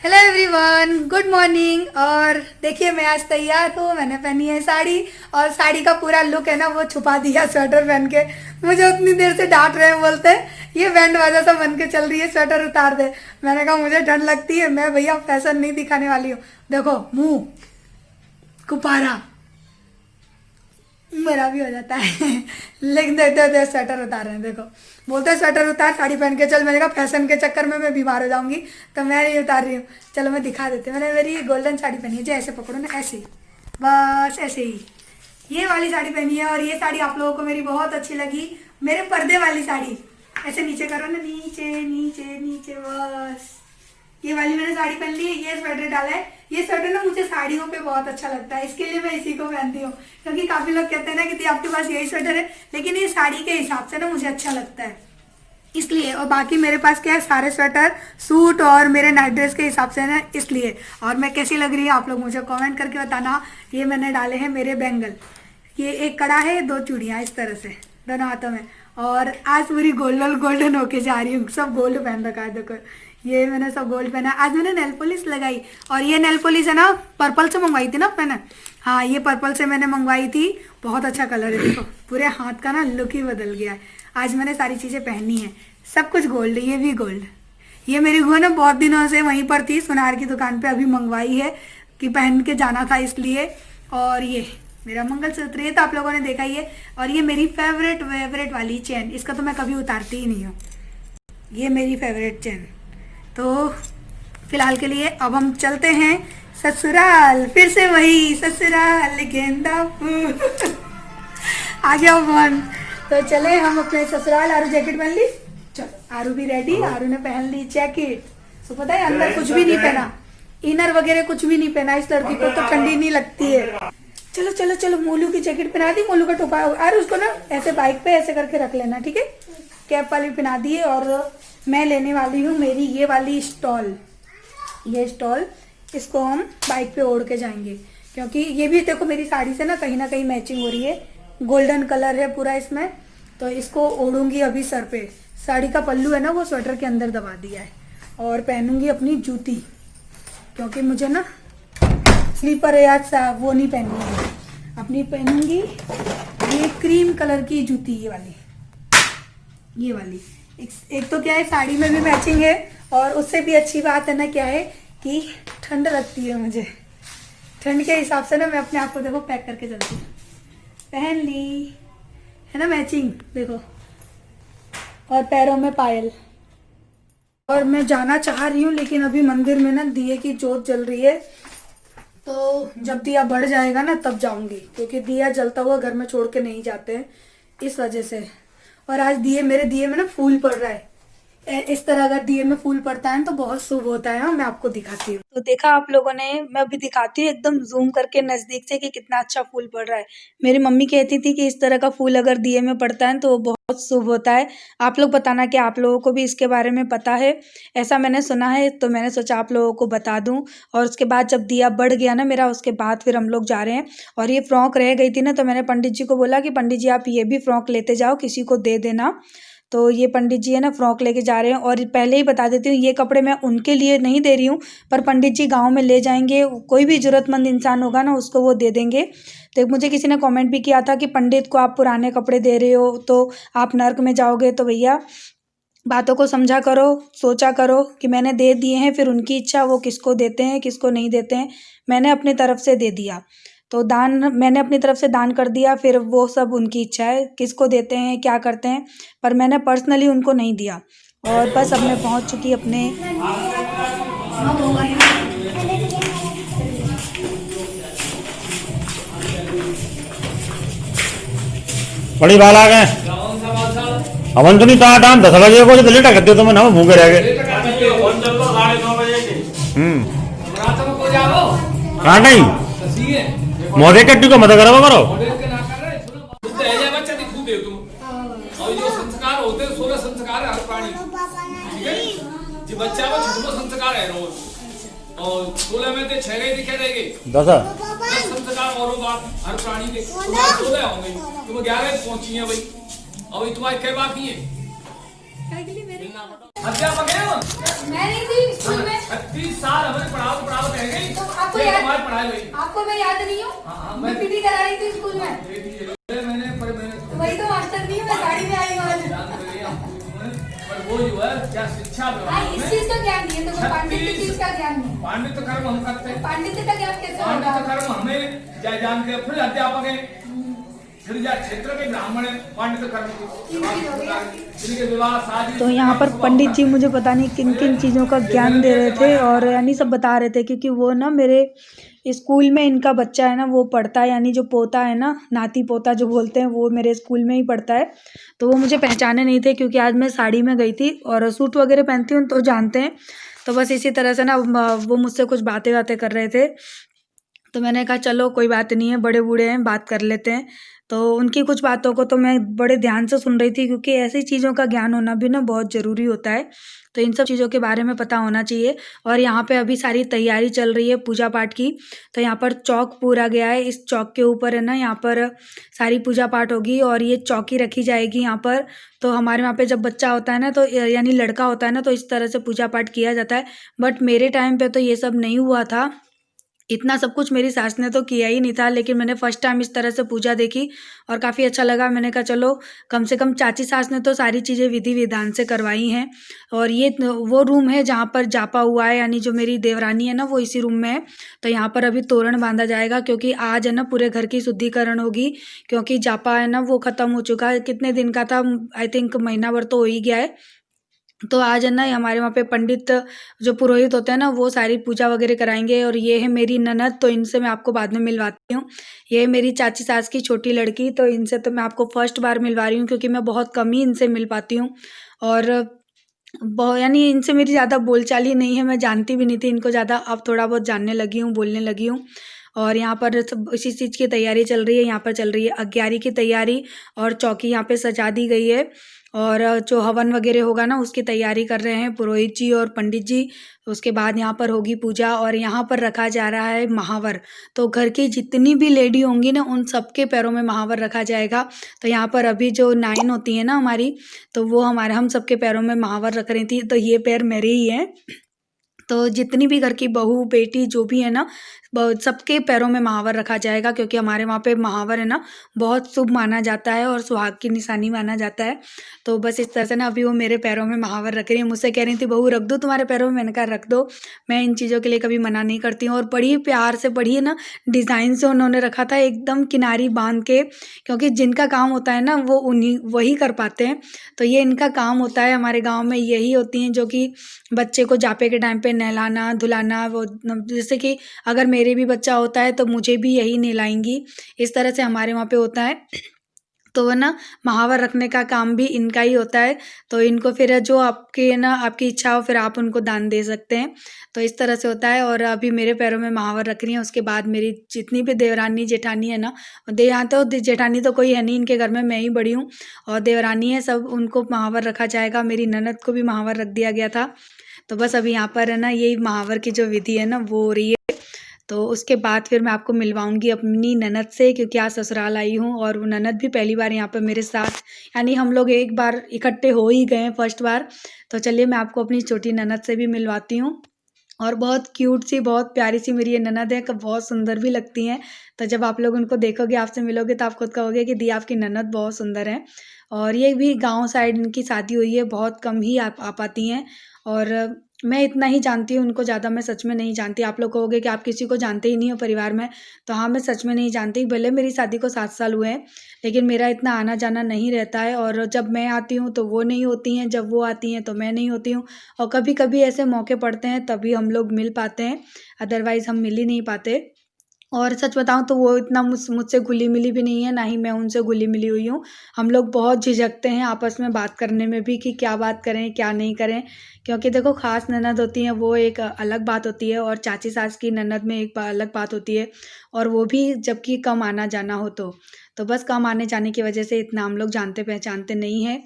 Hello everyone, good morning. और देखिए मैं आज तैयार हूँ, मैंने पहनी है साड़ी और साड़ी का पूरा लुक है ना वो छुपा दिया स्वेटर पहन के। मुझे उतनी देर से डांट रहे हैं, बोलते हैं ये बैंड बाजा सा बन के चल रही है, स्वेटर उतार दे। मैंने कहा मुझे ठंड लगती है, मैं भैया फैशन नहीं दिखाने वाली हूँ। देखो मुंह गुब्बारा मेरा भी हो जाता है लेकिन देखते होते स्वेटर उतार रहे हैं। देखो बोलते हैं स्वेटर उतार, साड़ी पहन के चल। मैंने कहा फैशन के चक्कर में मैं बीमार हो जाऊंगी तो मैं नहीं उतार रही हूँ। चलो मैं दिखा देती हूँ। मैंने मेरी गोल्डन साड़ी पहनी है, जो ऐसे पकड़ो ना, ऐसे ही, बस ऐसे ही ये वाली साड़ी पहनी है। और ये साड़ी आप लोगों को मेरी बहुत अच्छी लगी, मेरे पर्दे वाली साड़ी। ऐसे नीचे करो ना, नीचे नीचे नीचे, बस ये वाली मैंने साड़ी पहन ली है। ये स्वेटर डाला है, ये स्वेटर ना मुझे साड़ियों पे बहुत अच्छा लगता है, इसके लिए मैं इसी को पहनती हूँ। क्योंकि काफी लोग कहते हैं ना कि आपके पास यही स्वेटर है, लेकिन ये साड़ी के हिसाब से ना मुझे अच्छा लगता है इसलिए। और बाकी मेरे पास क्या है, सारे स्वेटर सूट और मेरे नाइट ड्रेस के हिसाब से ना, इसलिए। और मैं कैसी लग रही है आप लोग मुझे कमेंट करके बताना। ये मैंने डाले हैं मेरे बैंगल, ये एक कड़ा है, दो चूड़ियाँ इस तरह से दोनों हाथों में। और आज पूरी गोल्डन गोल्डन होके जा रही हूँ, सब गोल्ड पहन रखा है। देखो ये मैंने सब गोल्ड पहना। आज मैंने नेल पॉलिश लगाई, और ये नेल पॉलिश है ना पर्पल से मंगवाई थी ना मैंने। हाँ ये पर्पल से मैंने मंगवाई थी, बहुत अच्छा कलर है। देखो पूरे हाथ का ना लुक ही बदल गया है। आज मैंने सारी चीज़ें पहनी है, सब कुछ गोल्ड, ये भी गोल्ड। ये मेरी बुआ ना बहुत दिनों से वहीं पर थी सुनार की दुकान पे, अभी मंगवाई है कि पहन के जाना था इसलिए। और ये मेरा मंगलसूत्र, ये तो आप लोगों ने देखा ही है। और ये मेरी फेवरेट वाली चेन, इसका तो मैं कभी उतारती ही नहीं हूँ, ये मेरी फेवरेट चेन। तो फिलहाल के लिए अब हम चलते हैं ससुराल, फिर से वही ससुराल गेंदा फूल आ गया मन। तो चले हम अपने ससुराल। आरू जैकेट पहन ली, चलो आरू भी रेडी। आरू ने पहन ली जैकेट, तो पता है अंदर कुछ भी नहीं पहना, इनर वगैरह कुछ भी नहीं पहना। इस लड़की को तो ठंडी नहीं लगती है। चलो चलो चलो, मोलू की जैकेट पहना दी, मोलू का टोपा। और उसको ना ऐसे बाइक पे ऐसे करके रख लेना, ठीक है। कैप वाली पहना दी है। और मैं लेने वाली हूँ मेरी ये वाली स्टॉल, ये स्टॉल, इसको हम बाइक पे ओढ़ के जाएंगे। क्योंकि ये भी देखो मेरी साड़ी से ना कहीं मैचिंग हो रही है, गोल्डन कलर है पूरा इसमें। तो इसको ओढ़ूंगी अभी सर पे। साड़ी का पल्लू है ना वो स्वेटर के अंदर दबा दिया है। और पहनूंगी अपनी जूती, क्योंकि मुझे ना स्लीपर या वो नहीं पहननी है, अपनी पहनूंगी ये क्रीम कलर की जूती, ये वाली। एक तो क्या है साड़ी में भी मैचिंग है, और उससे भी अच्छी बात है ना क्या है कि ठंड लगती है मुझे। ठंड के हिसाब से ना मैं अपने आप को देखो पैक करके चलती हूँ। पहन ली है ना मैचिंग, देखो। और पैरों में पायल। और मैं जाना चाह रही हूँ, लेकिन अभी मंदिर में ना दिए की जोत जल रही है, तो जब दिया बढ़ जाएगा ना तब जाऊंगी। क्योंकि दिया जलता हुआ घर में छोड़ के नहीं जाते हैं, इस वजह से। और आज मेरे दिए में ना फूल पड़ रहा है। इस तरह अगर दिए में फूल पड़ता है तो बहुत शुभ होता है। मैं आपको दिखाती हूँ। तो देखा आप लोगों ने, मैं अभी दिखाती हूँ एकदम जूम करके नजदीक से कि कितना अच्छा फूल पड़ रहा है। मेरी मम्मी कहती थी कि इस तरह का फूल अगर दिए में पड़ता है तो वो बहुत शुभ होता है। आप लोग बताना कि आप लोगों को भी इसके बारे में पता है। ऐसा मैंने सुना है, तो मैंने सोचा आप लोगों को बता दूं। और उसके बाद जब दिया बढ़ गया ना मेरा, उसके बाद फिर हम लोग जा रहे हैं। और ये फ्रॉक रह गई थी ना, तो मैंने पंडित जी को बोला कि पंडित जी आप ये भी फ्रॉक लेते जाओ, किसी को दे देना। तो ये पंडित जी है ना फ्रॉक लेके जा रहे हैं। और पहले ही बता देती हूँ, ये कपड़े मैं उनके लिए नहीं दे रही हूँ, पर पंडित जी गांव में ले जाएंगे, कोई भी जरूरतमंद इंसान होगा ना उसको वो दे देंगे। तो मुझे किसी ने कमेंट भी किया था कि पंडित को आप पुराने कपड़े दे रहे हो तो आप नर्क में जाओगे। तो भैया बातों को समझा करो, सोचा करो कि मैंने दे दिए हैं, फिर उनकी इच्छा वो किसको देते हैं किसको नहीं देते हैं। मैंने अपनी तरफ से दे दिया, तो दान मैंने अपनी तरफ से दान कर दिया, फिर वो सब उनकी इच्छा है किसको देते हैं क्या करते हैं, पर मैंने पर्सनली उनको नहीं दिया। और बस अब मैं पहुंच चुकी अपने। बड़ी बाल आ गए अवन तो नहीं तो टाइम 10 बजे को तो लेट करते तो मैं ना भूखे रह गए। कहाँ नहीं मोदे कट्टी को मत करो करो संस्कार होते 16 संस्कार है हर प्राणी, ठीक है जी। बच्चा को 6 संस्कार है रोज, और 16 में से 6 गए दिखे रहेंगे, 10 संस्कार और बात हर प्राणी के 16 होंगे। तुम 11 पहुंची है भाई, अभी तुम्हारे क्या बाकी है? अध्यापक है मैं नहीं थी स्कूल में 36 साल हमारी पढ़ाई हुई। आपको मैं याद नहीं हूँ? हाँ, मैं पीटी करा रही थी स्कूल में। मैंने वही तो मास्टर नहीं हूँ, मैं साड़ी में आई हूँ आज। पर वो जो है क्या शिक्षा हाँ, इस चीज का ज्ञान नहीं है, तो कोई पांडित्य चीज का ज्ञान नहीं है। पांडित्य कर्म हम करते हैं। पांडित्य का ज्ञान कैसे होगा? पांडित्य कर्म हमें जानते हैं, फिर अध्यापक है, फिर या क्षेत्र के ब्राह्मण है, पांडित्य कर्म जिनके विवाह शादी। तो यहाँ पर पंडित जी मुझे पता नहीं किन किन चीज़ों का ज्ञान दे रहे थे और यानी सब बता रहे थे, क्योंकि वो ना मेरे स्कूल में इनका बच्चा है ना वो पढ़ता है, यानी जो पोता है ना, नाती पोता जो बोलते हैं, वो मेरे स्कूल में ही पढ़ता है। तो वो मुझे पहचाने नहीं थे, क्योंकि आज मैं साड़ी में गई थी और सूट वगैरह पहनती हूँ तो जानते हैं। तो बस इसी तरह से ना वो मुझसे कुछ बातें कर रहे थे, तो मैंने कहा चलो कोई बात नहीं है, बड़े बूढ़े हैं, बात कर लेते हैं। तो उनकी कुछ बातों को तो मैं बड़े ध्यान से सुन रही थी, क्योंकि ऐसी चीज़ों का ज्ञान होना भी ना बहुत ज़रूरी होता है। तो इन सब चीज़ों के बारे में पता होना चाहिए। और यहाँ पे अभी सारी तैयारी चल रही है पूजा पाठ की। तो यहाँ पर चौक पूरा गया है, इस चौक के ऊपर है ना, यहाँ पर सारी पूजा पाठ होगी और ये चौकी रखी जाएगी यहाँ पर। तो हमारे वहाँ पे जब बच्चा होता है ना, तो यानी लड़का होता है ना, तो इस तरह से पूजा पाठ किया जाता है। बट मेरे टाइम पे तो ये सब नहीं हुआ था, इतना सब कुछ मेरी सास ने तो किया ही नहीं था। लेकिन मैंने फर्स्ट टाइम इस तरह से पूजा देखी और काफ़ी अच्छा लगा। मैंने कहा चलो, कम से कम चाची सास ने तो सारी चीज़ें विधि विधान से करवाई हैं। और ये वो रूम है जहाँ पर जापा हुआ है, यानी जो मेरी देवरानी है ना, वो इसी रूम में है। तो यहाँ पर अभी तोरण बांधा जाएगा, क्योंकि आज है ना पूरे घर की शुद्धिकरण होगी, क्योंकि जापा है ना वो ख़त्म हो चुका है। कितने दिन का था, आई थिंक महीना भर तो हो ही गया है। तो आज है ना हमारे वहाँ पे पंडित जो पुरोहित होते हैं ना, वो सारी पूजा वगैरह कराएंगे। और ये है मेरी ननद, तो इनसे मैं आपको बाद में मिलवाती हूँ। ये है मेरी चाची सास की छोटी लड़की, तो इनसे तो मैं आपको फर्स्ट बार मिलवा रही हूँ, क्योंकि मैं बहुत कम ही इनसे मिल पाती हूँ। और यानी इनसे मेरी ज़्यादा बोलचाल ही नहीं है, मैं जानती भी नहीं थी इनको ज़्यादा, अब थोड़ा बहुत जानने लगी हूँ, बोलने लगी हूँ। और यहाँ पर सब इसी चीज़ की तैयारी चल रही है। यहाँ पर चल रही है अग्यारी की तैयारी, और चौकी यहाँ पे सजा दी गई है। और जो हवन वगैरह होगा ना, उसकी तैयारी कर रहे हैं पुरोहित जी और पंडित जी। उसके बाद यहाँ पर होगी पूजा, और यहाँ पर रखा जा रहा है महावर। तो घर की जितनी भी लेडी होंगी ना, उन सबके पैरों में महावर रखा जाएगा। तो यहाँ पर अभी जो नाइन होती है ना हमारी, तो वो हम सबके पैरों में महावर रख रही थी। तो ये पैर मेरे ही हैं। तो जितनी भी घर की बहू बेटी जो भी है ना, सबके पैरों में महावर रखा जाएगा, क्योंकि हमारे वहाँ पे महावर है ना बहुत शुभ माना जाता है और सुहाग की निशानी माना जाता है। तो बस इस तरह से ना अभी वो मेरे पैरों में महावर रख रही है। मुझसे कह रही थी बहू रख दो तुम्हारे पैरों में, मैंने कहा रख दो, मैं इन चीज़ों के लिए कभी मना नहीं करती हूँ। और बड़ी प्यार से, बड़ी है ना डिज़ाइन से उन्होंने रखा था, एकदम किनारी बांध के, क्योंकि जिनका काम होता है ना वो वही कर पाते हैं। तो ये इनका काम होता है। हमारे गाँव में यही होती हैं जो कि बच्चे को जापे के टाइम पे नहलाना धुलाना। वो जैसे कि अगर मेरे भी बच्चा होता है तो मुझे भी यही नहलाएंगी, इस तरह से हमारे वहाँ पे होता है। तो वो ना महावर रखने का काम भी इनका ही होता है। तो इनको फिर जो आपके ना आपकी इच्छा हो, फिर आप उनको दान दे सकते हैं। तो इस तरह से होता है। और अभी मेरे पैरों में महावर रख रही हैं। उसके बाद मेरी जितनी भी देवरानी जेठानी है ना, यहाँ तो जेठानी तो कोई है नहीं इनके घर में, मैं ही बड़ी हूँ, और देवरानी है सब, उनको महावर रखा जाएगा। मेरी ननद को भी महावर रख दिया गया था। तो बस अभी यहाँ पर है ना यही महावर की जो विधि है ना वो हो रही है। तो उसके बाद फिर मैं आपको मिलवाऊंगी अपनी ननद से, क्योंकि आज ससुराल आई हूँ और वो ननद भी पहली बार यहाँ पर मेरे साथ, यानी हम लोग एक बार इकट्ठे हो ही गए फर्स्ट बार। तो चलिए मैं आपको अपनी छोटी ननद से भी मिलवाती हूँ। और बहुत क्यूट सी, बहुत प्यारी सी मेरी ये ननद है, बहुत सुंदर भी लगती हैं। तो जब आप लोग उनको देखोगे, आपसे मिलोगे, तो आप खुद कहोगे कि दी आपकी ननद बहुत सुंदर है। और ये भी गांव साइड इनकी शादी हुई है, बहुत कम ही आ पाती हैं। और मैं इतना ही जानती हूँ उनको, ज़्यादा मैं सच में नहीं जानती। आप लोग कहोगे कि आप किसी को जानते ही नहीं हो परिवार में, तो हाँ मैं सच में नहीं जानती। भले मेरी शादी को 7 साल हुए हैं, लेकिन मेरा इतना आना जाना नहीं रहता है। और जब मैं आती हूँ तो वो नहीं होती हैं, जब वो आती हैं तो मैं नहीं होती हूँ। और कभी कभी ऐसे मौके पड़ते हैं तभी हम लोग मिल पाते हैं, अदरवाइज़ हम मिल ही नहीं पाते। और सच बताऊँ तो वो इतना मुझसे घुली मिली भी नहीं है, ना ही मैं उनसे घुली मिली हुई हूँ। हम लोग बहुत झिझकते हैं आपस में बात करने में भी, कि क्या बात करें क्या नहीं करें। क्योंकि देखो खास ननद होती हैं वो एक अलग बात होती है, और चाची सास की ननद में एक अलग बात होती है। और वो भी जबकि कम आना जाना हो तो बस कम आने जाने की वजह से इतना हम लोग जानते पहचानते नहीं हैं।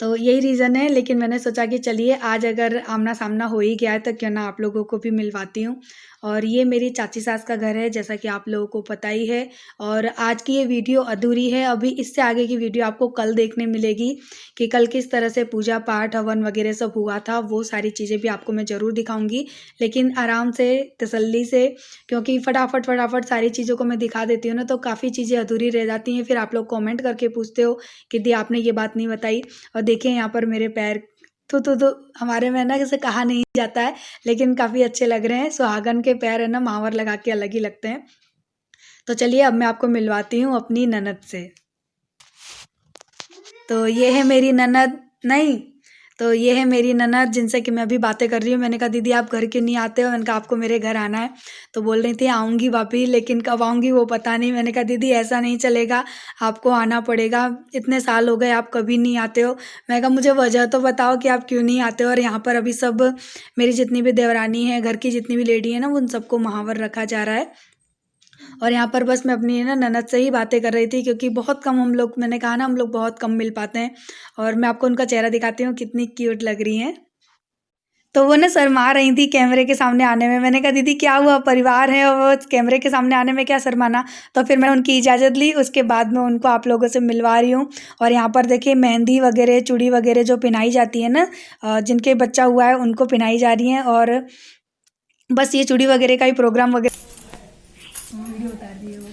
तो यही रीज़न है। लेकिन मैंने सोचा कि चलिए आज अगर आमना सामना हो ही गया है तो क्यों ना आप लोगों को भी मिलवाती हूँ। और ये मेरी चाची सास का घर है, जैसा कि आप लोगों को पता ही है। और आज की ये वीडियो अधूरी है, अभी इससे आगे की वीडियो आपको कल देखने मिलेगी कि कल किस तरह से पूजा पाठ हवन वगैरह सब हुआ था। वो सारी चीज़ें भी आपको मैं ज़रूर दिखाऊंगी, लेकिन आराम से, तसल्ली से, क्योंकि फटाफट सारी चीज़ों को मैं दिखा देती हूँ ना तो काफ़ी चीज़ें अधूरी रह जाती हैं। फिर आप लोग कमेंट करके पूछते हो कि दी आपने ये बात नहीं बताई। और देखिए यहाँ पर मेरे पैर तो हमारे में ना जैसे कहा नहीं जाता है, लेकिन काफ़ी अच्छे लग रहे हैं। सुहागन के पैर है ना महावर लगा के अलग ही लगते हैं। तो चलिए अब मैं आपको मिलवाती हूँ अपनी ननद से। तो ये है मेरी ननद, नहीं तो ये है मेरी ननद जिनसे कि मैं अभी बातें कर रही हूँ। मैंने कहा दीदी आप घर क्यों नहीं आते हो? मैंने कहा आपको मेरे घर आना है। तो बोल रही थी आऊँगी भाभी, लेकिन कब आऊँगी वो पता नहीं। मैंने कहा दीदी ऐसा नहीं चलेगा, आपको आना पड़ेगा, इतने साल हो गए आप कभी नहीं आते हो। मैं कहा मुझे वजह तो बताओ कि आप क्यों नहीं आते हो। और यहाँ पर अभी सब मेरी जितनी भी देवरानी है, घर की जितनी भी लेडी है ना, उन सबको महावर रखा जा रहा है। और यहाँ पर बस मैं अपनी ना ननद से ही बातें कर रही थी, क्योंकि बहुत कम हम लोग, मैंने कहा ना हम लोग बहुत कम मिल पाते हैं। और मैं आपको उनका चेहरा दिखाती हूँ, कितनी क्यूट लग रही हैं। तो वो ना शर्मा रही थी कैमरे के सामने आने में। मैंने कहा दीदी क्या हुआ, परिवार है और वो कैमरे के सामने आने में क्या शर्माना। तो फिर मैंने उनकी इजाज़त ली, उसके बाद मैं उनको आप लोगों से मिलवा रही हूँ। और यहाँ पर देखिए मेहंदी वगैरह, चूड़ी वगैरह जो पहनाई जाती है ना, जिनके बच्चा हुआ है उनको पहनाई जा रही हैं। और बस ये चूड़ी वगैरह का ही प्रोग्राम वगैरह वीडियो उतार रही है वो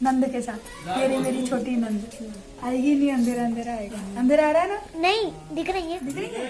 नंद के साथ। मेरी छोटी नंद आएगी नहीं, अंधेरा अंधेरा आएगा। अंधेरा आ रहा है ना? नहीं दिख रही है। दिख रही है?